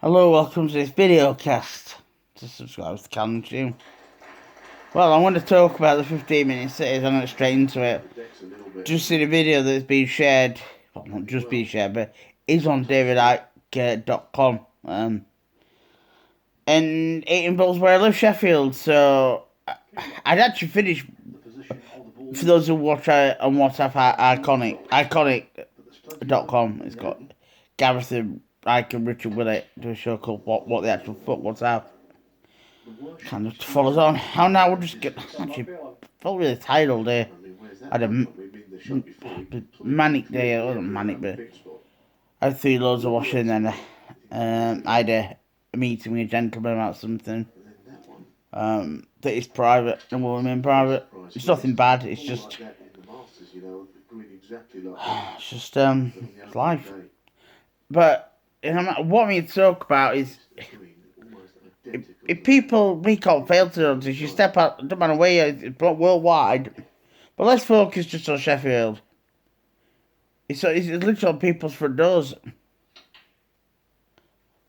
Hello, welcome to this video cast. Just subscribe to the channel too. Well, I want to talk about the 15-minute cities. I'm going to straight into it. Just see the video that's been shared. Well, not just been shared, but is on davidike.com. And it involves where I live, Sheffield. So I'd actually finish. For those who watch on WhatsApp, iconic.com. It's got Gareth and Ike and Richard Willett do a show called What the Actual Fuck What's Out. Kind of follows on. How now we'll just get actually felt really tired all day. I had a manic day. It wasn't manic, but I had 3 loads of washing, and I had a meeting with a gentleman about something that is private and will remain private. It's nothing bad. It's just it's life. But what we need to talk about is if people, we can't fail to notice, you step out, no matter where it's worldwide, but let's focus just on Sheffield. It's literally on people's front doors.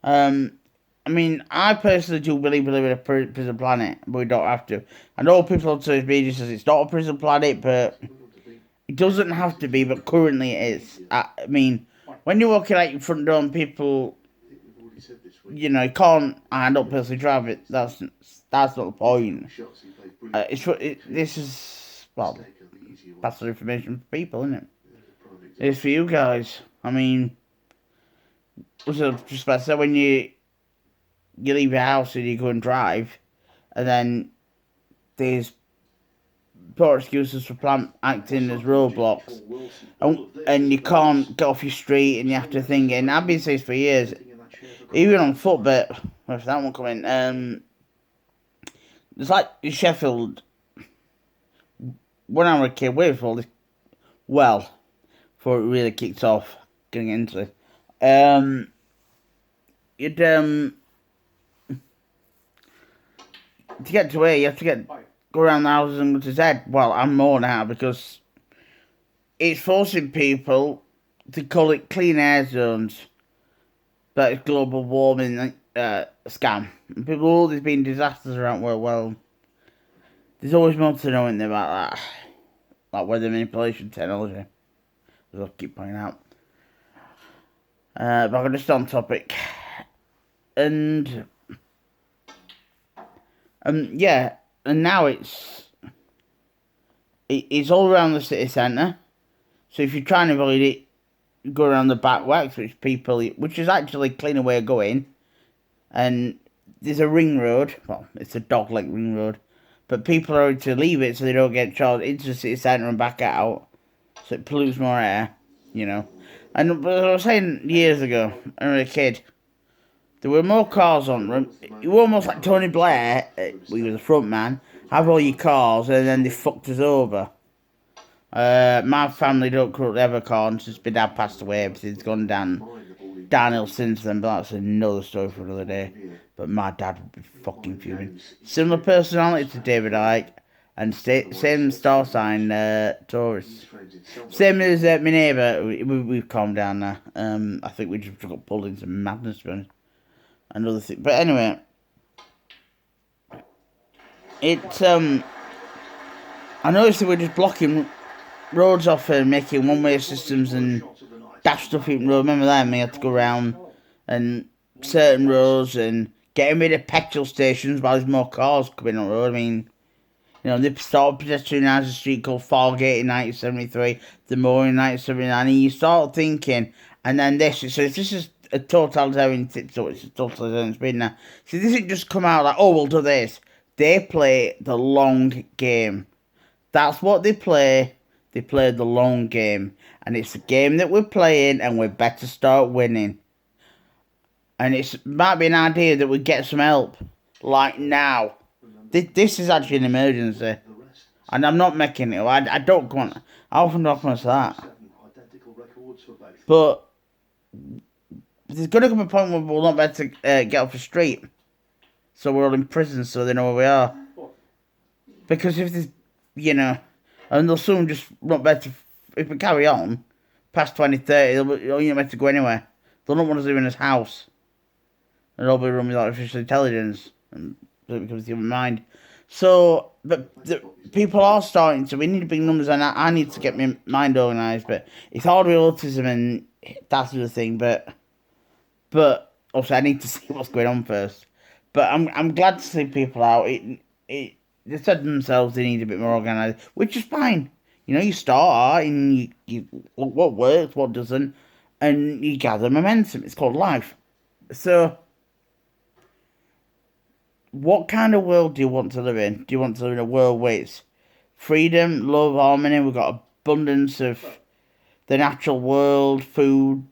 I mean, I personally do believe we live in a prison planet, but we don't have to. I know people on social media says it's not a prison planet, but it doesn't have to be, but currently it is. I mean, when you're walking out your front door and people, you know, you can't, I don't personally drive it, that's not the point. This is, well, that's the information for people, isn't it? It's for you guys. I mean, what's I just about to say, when you leave your house and you go and drive, and then there's poor excuses for acting as roadblocks, and you can't get off your street, and you have to think, and I've been saying this for years, even on foot, but if that one coming, it's like in Sheffield, when I was a kid, way before this, well, before it really kicked off, getting into it, you'd, to get to where you have to go around the houses and go to Z. Well, I'm more now because it's forcing people to call it clean air zones. That is global warming scam. And people always been disasters around where, well, there's always more to know in there about that. Like weather manipulation technology, as I'll keep pointing out. But I'm just on topic. And yeah, and now it's all around the city centre. So if you're trying to avoid it, go around the back wax, which is actually cleaner way of going. And there's a ring road. Well, it's a dog-leg ring road, but people are to leave it so they don't get charged into the city centre and back out. So it pollutes more air, you know. And as I was saying years ago, when I was a kid, there were more cars on them. You were almost like Tony Blair, he was the front man, have all your cars, and then they fucked us over. My family don't currently have a car, and since my dad passed away, everything's gone downhill since then, but that's another story for another day. But my dad would be fucking fuming. Similar personality to David Icke, and same star sign, Taurus. Same as my neighbour, we've calmed down now. I think we just got pulled into madness, to be honest. Another thing, but anyway, it's I noticed that we're just blocking roads off and making one-way systems and dash stuff in road. Remember that? We had to go around and certain roads and getting rid of petrol stations while there's more cars coming on the road. I mean, you know, they started pedestrianising a street called Fargate in 1973, the Moor in 1979, and you start thinking, and then this. So if this is a totalitarian tip, so it's a totalitarian spin now. See, this didn't just come out like, oh, we'll do this. They play the long game. That's what they play. They play the long game. And it's a game that we're playing, and we better start winning. And it might be an idea that we get some help. Like now. This is actually an emergency. And I'm not making it. I don't go on. I often don't want to say that. But there's going to come a point where we'll not be able to get off the street. So we're all in prison so they know where we are. Because if there's, you know, and they'll soon just not be able to, if we carry on, past 2030, you're not meant to go anywhere. They'll not want us live in this house. It'll be run with artificial intelligence, and so it becomes the human mind. So, but people are starting to. We need big numbers, and I need to get my mind organised. But it's hard with autism, and that's the thing. But also I need to see what's going on first. But I'm glad to see people out. They said themselves they need a bit more organised, which is fine. You know, you start out and you look what works, what doesn't, and you gather momentum. It's called life. So, what kind of world do you want to live in? Do you want to live in a world where it's freedom, love, harmony? We've got abundance of the natural world, food,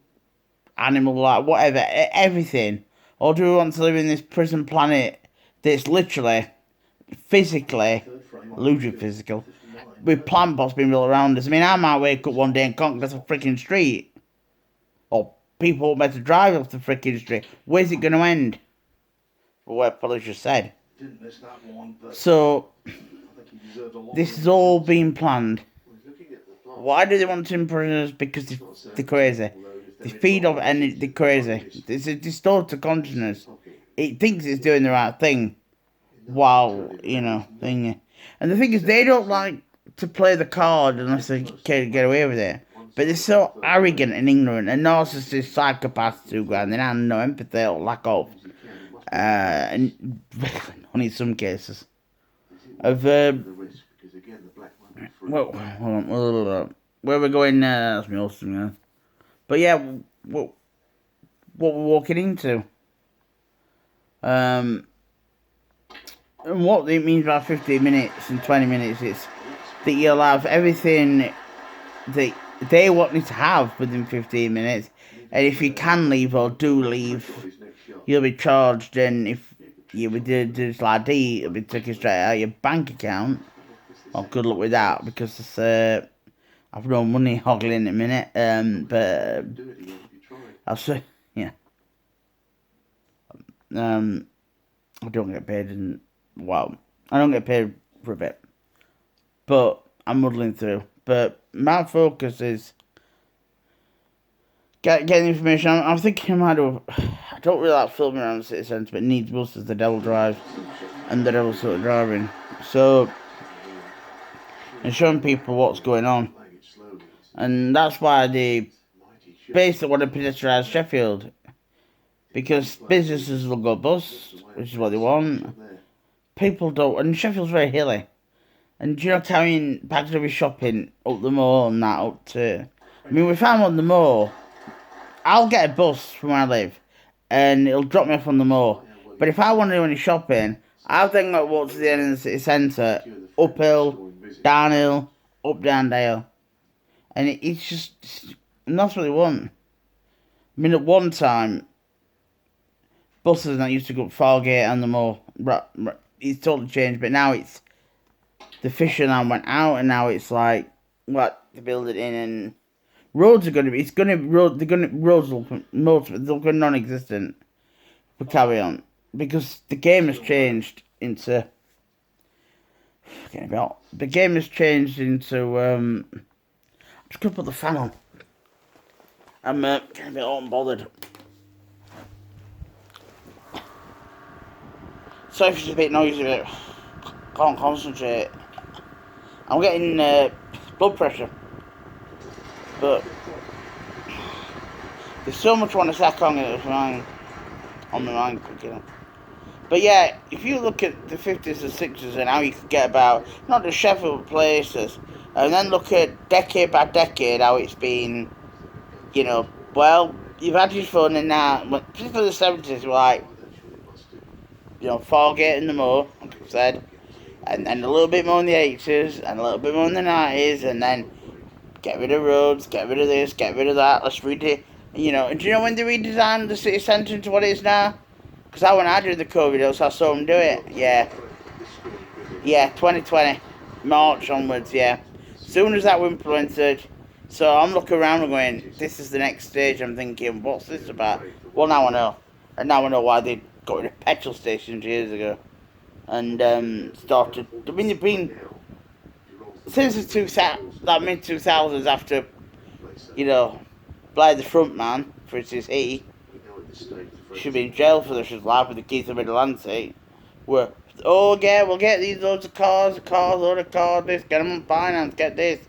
animal life, whatever, everything. Or do we want to live in this prison planet that's literally, physically, illusory physical, with plant pots being built around us? I mean, I might wake up one day and conquer the freaking street. Or people won't be able to drive off the freaking street. Where's it going to end? What Polish just said. So, this is all being planned. Why do they want to imprison us? Because they're crazy. They feed off energy, they're crazy. It's a distorted consciousness. It thinks it's doing the right thing. While, thing. And the thing is, they don't like to play the card unless they can get away with it. But they're so arrogant and ignorant and narcissist psychopaths who go and they have no empathy or lack of. And only in some cases. Well, hold on. Where we're going now, that's me awesome, But yeah, what we're walking into. And what it means by 15 minutes and 20 minutes is that you'll have everything that they want you to have within 15 minutes. And if you can leave or do leave, you'll be charged. And if you would do digital ID, it'll be taken straight out of your bank account. Well, good luck with that because it's, I've no money hoggling in a minute. But I'll say, yeah. I don't get paid I don't get paid for a bit. But I'm muddling through. But my focus is getting information. I'm thinking I don't really like filming around the city centre, but needs most as the devil drives and the devil's sort of driving. So, and showing people what's going on. And that's why they basically want to pedestrianise Sheffield. Because businesses will go bust, which is what they want. People don't, and Sheffield's very hilly. And do you know, carrying bags of shopping up the moor and that up to... I mean, if I'm on the moor, I'll get a bus from where I live, and it'll drop me off on the moor. But if I want to do any shopping, I've then got to walk to the end of the city centre, uphill, downhill, up down dale. And it's just... And that's what they want. I mean, at one time, buses that used to go up Fargate and the moor. It's totally changed, but now it's... The Fisher line went out, and now it's like... What? They build it in, and... Roads are going to be... Roads will go non-existent. But carry on. Because the game has changed into... The game has changed into... I'm just going to put the fan on. I'm getting a bit unbothered. Sorry if it's a bit noisy, but can't concentrate. I'm getting blood pressure. But there's so much I want to sack on it on my mind quickly. But yeah, if you look at the 50s and 60s and how you could get about, not the Sheffield places, and then look at decade by decade how it's been, well, you've had your phone in now, particularly the 70s, like, Fargate and the moor, like I said, and then a little bit more in the 80s, and a little bit more in the 90s, and then get rid of roads, get rid of this, get rid of that, let's read it, and do you know when they redesigned the city centre into what it is now? Because when I did the COVID, I saw them do it, yeah, 2020, March onwards, yeah, soon as that was implemented, so I'm looking around and going, this is the next stage. I'm thinking, what's this about? Well, now I know, and now I know why they got rid of petrol stations years ago, and started. I mean, they've been since the mid 2000s after you know, Blair the front man, for instance, he should be in jail for this. His life with the keys of Mid-Atlantic. Where, oh yeah, we'll get these loads of cars, load of cars, this, get them on finance, get this.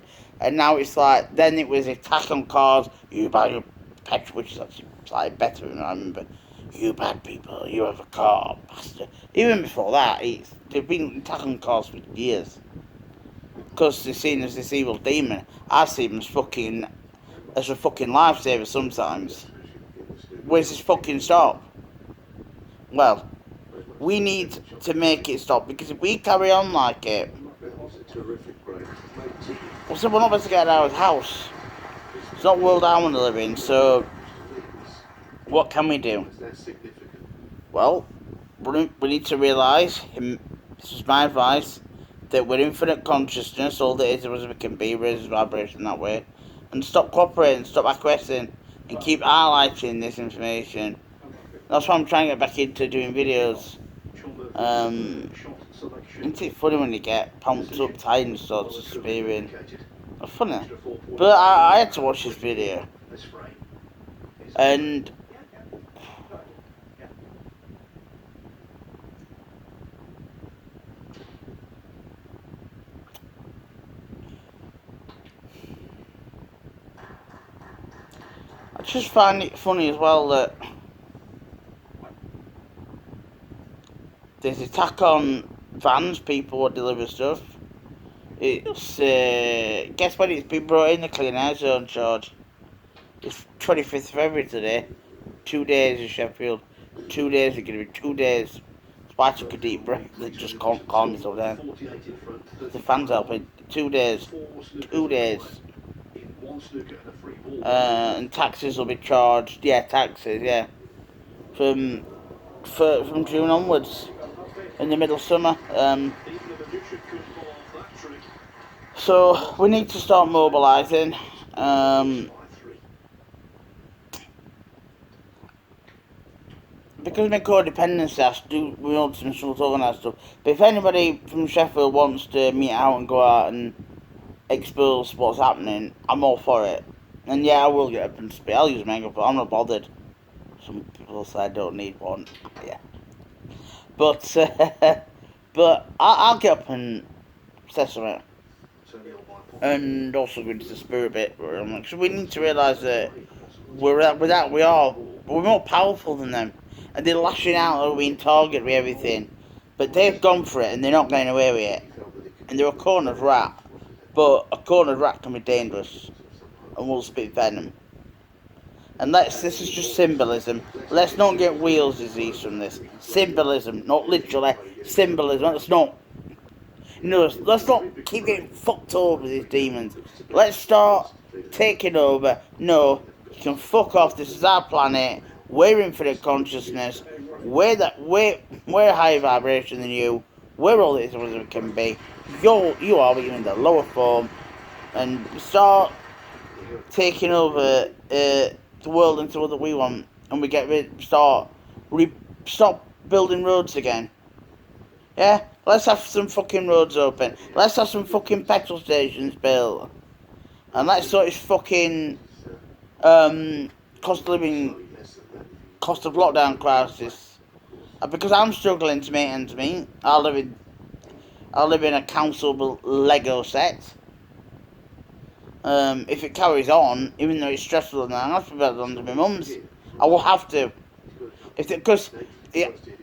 And now it's like, then it was attack on cars, you buy your petrol, which is actually slightly better than I remember. You bad people, you have a car, bastard. Even before that, they've been attacking cars for years. Because they're seen as this evil demon. I see them as a fucking lifesaver sometimes. Where's this fucking stop? Well, we need to make it stop, because if we carry on like it, well, so we're not about to get out of the house. It's not the world I want to live in, so what can we do? Well, we need to realise, this is my advice, that we're infinite consciousness, all that is as we can be, raises vibration that way, and stop cooperating, stop acquiescing, and keep highlighting this information. That's why I'm trying to get back into doing videos. Isn't it funny when you get pumped up, tired and starts spearing? It's funny. But I had to watch this video. And I just find it funny as well that there's attack on vans, people who deliver stuff. It's, guess when it's been brought in, the clean air zone charge. It's 25th February today. 2 days in Sheffield. 2 days are going to be 2 days. That's why I took a deep breath. They just can't calm myself down. The fans helping. 2 days. 2 days. And taxes will be charged. Yeah, taxes, yeah. From June onwards. In the middle of summer. So we need to start mobilising. Because of my codependency, we want some sort of organise stuff. But if anybody from Sheffield wants to meet out and go out and expose what's happening, I'm all for it. And yeah, I will get up and speak. I'll use makeup, but I'm not bothered. Some people say I don't need one. Yeah. But I'll get up and say something. And also go into the spirit bit. So we need to realise that we're more powerful than them. And they're lashing out at being targeted with everything. But they've gone for it and they're not getting away with it. And they're a cornered rat. But a cornered rat can be dangerous. And will spit venom. And this is just symbolism. Let's not get wheels disease from this. Symbolism, not literally. Symbolism. Let's not keep getting fucked over with these demons. Let's start taking over. No, you can fuck off. This is our planet. We're infinite consciousness. We're higher vibration than you. We're all this as we can be. You are in the lower form. And start taking over the world into what we want. And we stop building roads again. Yeah? Let's have some fucking roads open. Let's have some fucking petrol stations built. And let's sort this fucking cost of lockdown crisis. Because I'm struggling to make ends meet. I live in a council Lego set. If it carries on, even though it's stressful and that, I have to be on to my mum's. I will have to. Because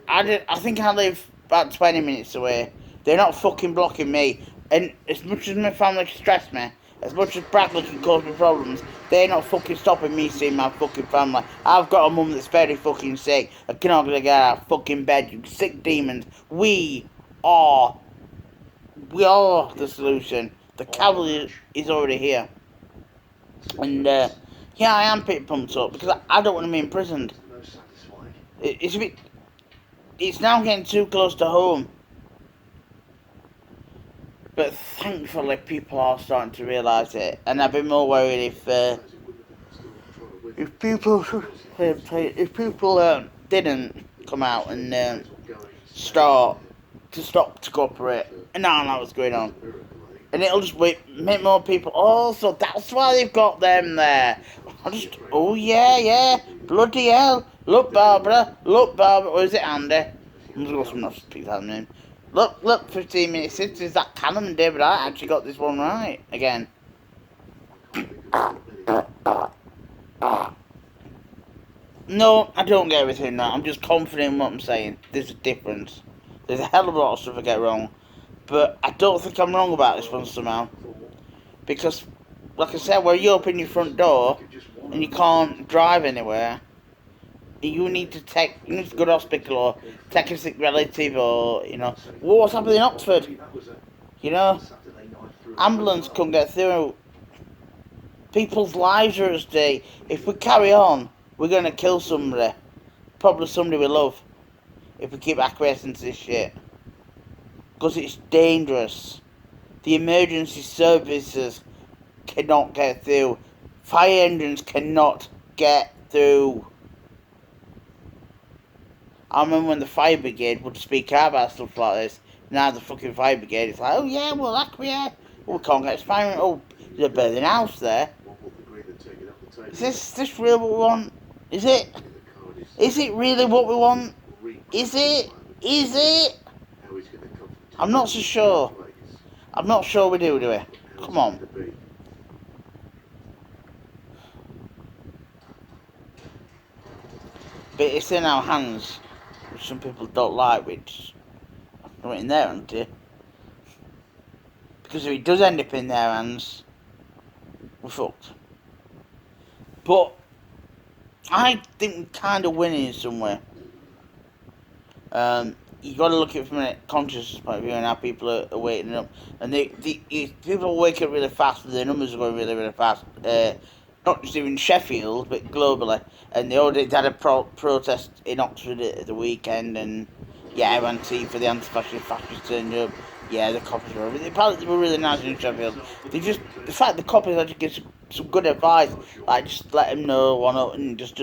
I think I live about 20 minutes away. They're not fucking blocking me. And as much as my family can stress me, as much as Bradley can cause me problems, they're not fucking stopping me seeing my fucking family. I've got a mum that's very fucking sick. I cannot get out of fucking bed, you sick demons. We are the solution. The cavalry is already here. And, yeah, I am pretty pumped up, because I don't want to be imprisoned. It's now getting too close to home. But thankfully people are starting to realise it. And I'd be more worried if people didn't come out and stop to cooperate. And now I know what's going on. And it'll just make more people. Oh, so that's why they've got them there. Oh yeah. Bloody hell. Look, Barbara. Or is it Andy? I'm just going to speak that name. Look, 15 minutes since is that Callum and David. I actually got this one right again. No, I don't get everything right. I'm just confident in what I'm saying. There's a difference. There's a hell of a lot of stuff I get wrong. But I don't think I'm wrong about this one somehow. Because, like I said, where you open your front door and you can't drive anywhere, you need to go to hospital or take a sick relative or, what's happening in Oxford? Ambulance couldn't get through. People's lives are at stake. If we carry on, we're going to kill somebody. Probably somebody we love. If we keep acquiescing to this shit. Because it's dangerous. The emergency services cannot get through. Fire engines cannot get through. I remember when the fire brigade would speak out about stuff like this. Now the fucking fire brigade is like, oh yeah, well acquiesce. Oh, we can't get fire. Oh, there's a burning house there. Is this really what we want? Is it? Is it really what we want? Is it? I'm not so sure. I'm not sure we do we? Come on. But it's in our hands, which some people don't like, which not in their hands, dear. Because if it does end up in their hands, we're fucked. But I think we're kind of winning somewhere. You got to look at it from a conscious point of view and how people are waking up. And people are waking up really fast, but their numbers are going really, really fast. Not just even Sheffield, but globally. And they already had a protest in Oxford at the weekend, and yeah, MNT for the anti-fascist turned up. Yeah, the coppers were. Apparently, they were really nice in Sheffield. The fact the coppers actually give some good advice, like just let them know and just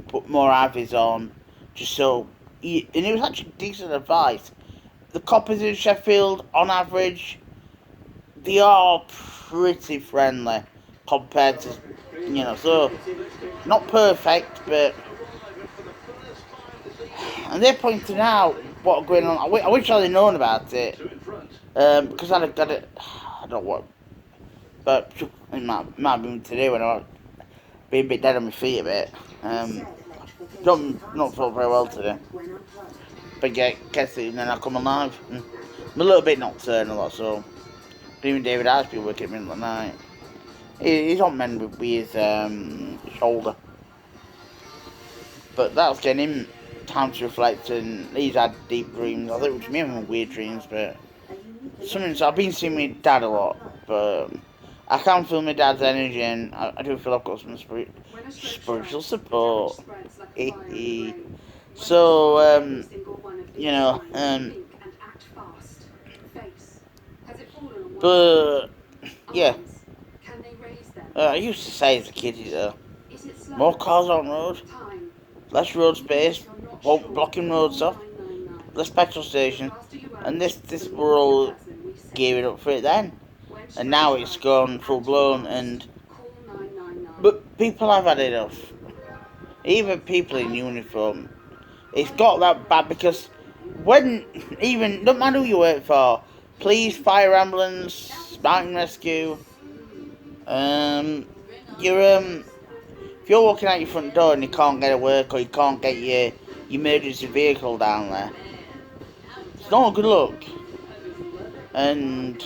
put more avies on, just so. And it was actually decent advice. The coppers in Sheffield, on average, they are pretty friendly compared to, so not perfect, but. And they're pointing out what's going on. I wish I'd known about it, because I'd got it. I don't know what, but it might have been today when I was being a bit dead on my feet a bit. Not felt very well today. But yeah, guess it, and then I come alive. I'm a little bit nocturnal, that's all. But even David has been working at the middle of the night. He's on mend with his shoulder. But that's getting him time to reflect, and he's had deep dreams. I think it was me having weird dreams, but I've been seeing my dad a lot, but I can feel my dad's energy, and I do feel I've got some spiritual support. So, but yeah, I used to say as a kid, more cars on road, less road space, blocking roads off, less petrol station, and this we're all gearing up for it then, and now it's gone full blown, but people have had enough. Even people in uniform, it's got that bad because don't matter who you work for, police, fire, ambulance, mountain rescue, if you're walking out your front door and you can't get to work or you can't get your emergency vehicle down there, it's not a good look. And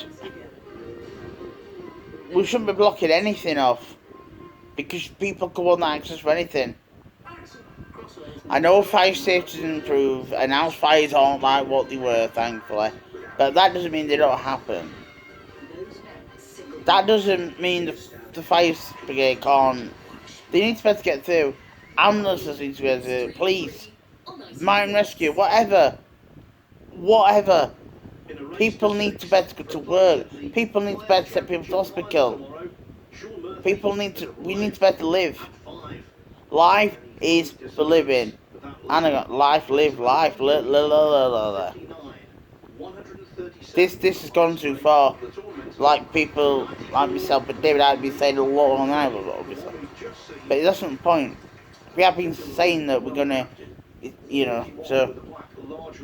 we shouldn't be blocking anything off because people could want access for anything. I know fire safety's improved and house fires aren't like what they were, thankfully, but that doesn't mean they don't happen. That doesn't mean the fire brigade can't. They need to be able to get through. Ambulances need to be able to. Police, mountain rescue, whatever. People need to be able to go to work. People need to be able to take people to hospital. We need to be able to live. Life is for living. And I got life, live, life, This has gone too far. like people like myself and David I'd be saying a lot on that, obviously. But that's not the point. We have been saying that we're gonna, so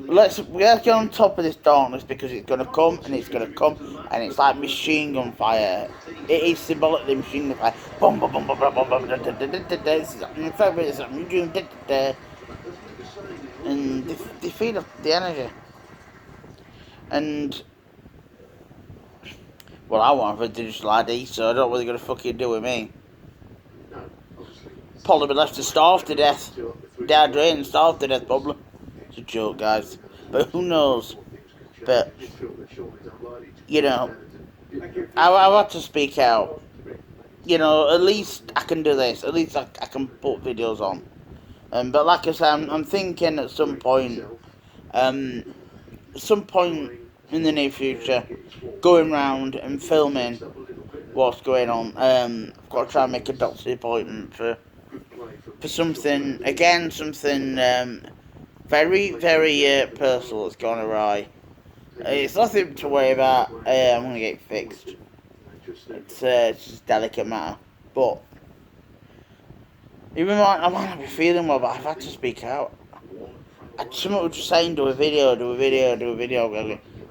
let's get on top of this darkness because it's gonna come and it's gonna come and it's like machine gun fire. It is symbolically machine gun fire. Boom, boom, boom, boom, boom, boom, boom, da, da, da, da, da, da. In fact, it's like and they feed off the energy. And well, I want for a digital ID, so I don't know what they're gonna fucking do with me. Probably be left to starve to death, dehydrate and starve to death. Probably. It's a joke, guys. But who knows? But I've had to speak out. At least I can do this. At least I can put videos on. But like I said, I'm thinking at some point in the near future, going round and filming what's going on. I've got to try and make a doctor's appointment for something very, very personal that's gone awry. It's nothing to worry about. I'm gonna get it fixed. It's just a delicate matter, but even I might not be feeling well, but I've had to speak out. Someone was just saying, do a video.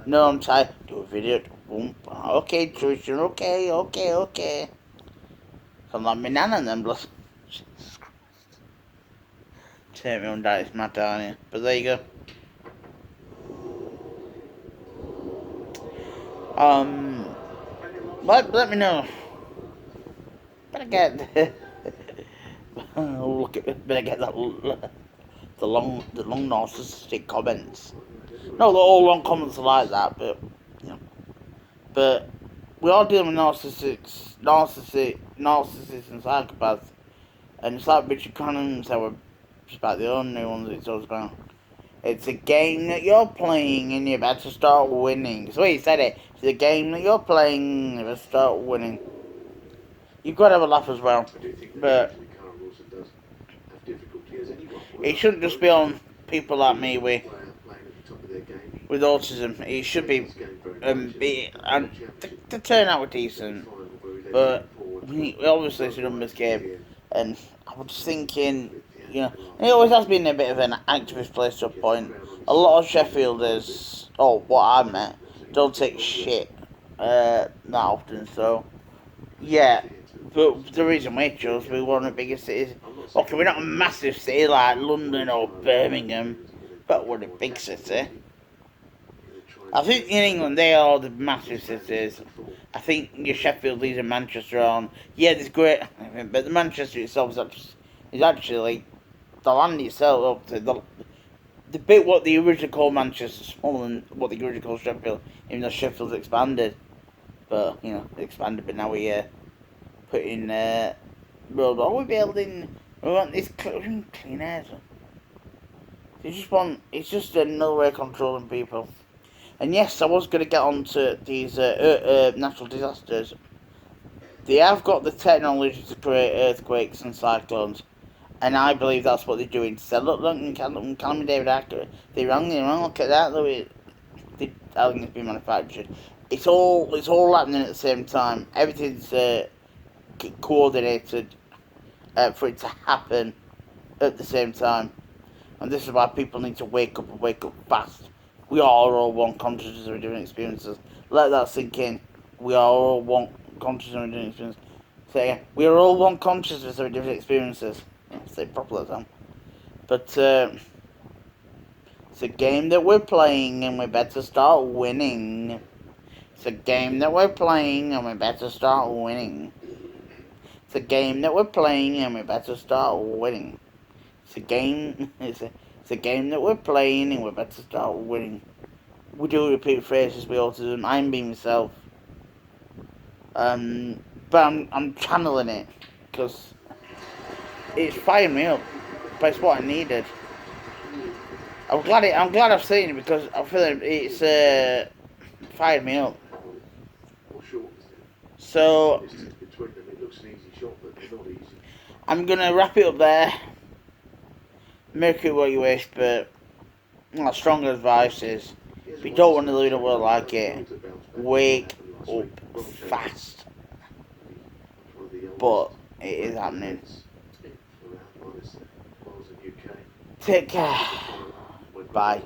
No, I'm tired. Do a video. Okay, Tristan. Okay. I'm like my nana and them. Jesus Christ. Take me on that, it's mad down here. But there you go. Let me know. Better get better get the long narcissistic comments. No, the all long comments are like that, but but we are dealing with narcissists and psychopaths, and it's like Richard Connors said, we're just about the only ones it's always going on. It's a game that you're playing and you're about to start winning. So he said it. It's a game that you're playing and you're about to start winning. You've got to have a laugh as well. But it shouldn't just be on people like me with autism. It should be to turn out we're decent. But obviously it's a numbers game. And I was thinking, it always has been a bit of an activist place to a point. A lot of Sheffielders, what I met, don't take shit that often, so yeah. But the reason we chose, we're one of the biggest cities. Okay, we're not a massive city like London or Birmingham, but we're a big city. I think in England they are the massive cities. I think your Sheffield, Leeds and Manchester are there's great, but the Manchester itself is actually the land itself, the bit what the original called Manchester is smaller than what the original called Sheffield, even though Sheffield's expanded. But, expanded, but now we put in road. We're building, we want this clean air. It's just another way of controlling people. And yes, I was going to get on to these natural disasters. They have got the technology to create earthquakes and cyclones. And I believe that's what they're doing. So look, call me David Acker. They're wrong, look at that. I think it's been manufactured. It's all happening at the same time. Everything's coordinated for it to happen at the same time. And this is why people need to wake up fast. We are all one consciousness of different experiences. Let that sink in. We are all one consciousness of different experiences. So yeah, we are all one consciousness of different experiences. Say properly that time. But it's a game that we're playing and we better start winning. It's a game that we're playing and we better start winning. It's a game that we're playing and we better start winning. It's a game that we're playing and we better start winning. We do repeat phrases with autism. I'm being myself. But I'm channeling it because it's firing me up. But it's what I needed. I'm glad I've seen it because I feel like it's fired me up. So I'm gonna wrap it up there. Make it what you wish, but my strong advice is if you don't want to live in a world like it, wake up fast. But it is happening. Take care. Bye.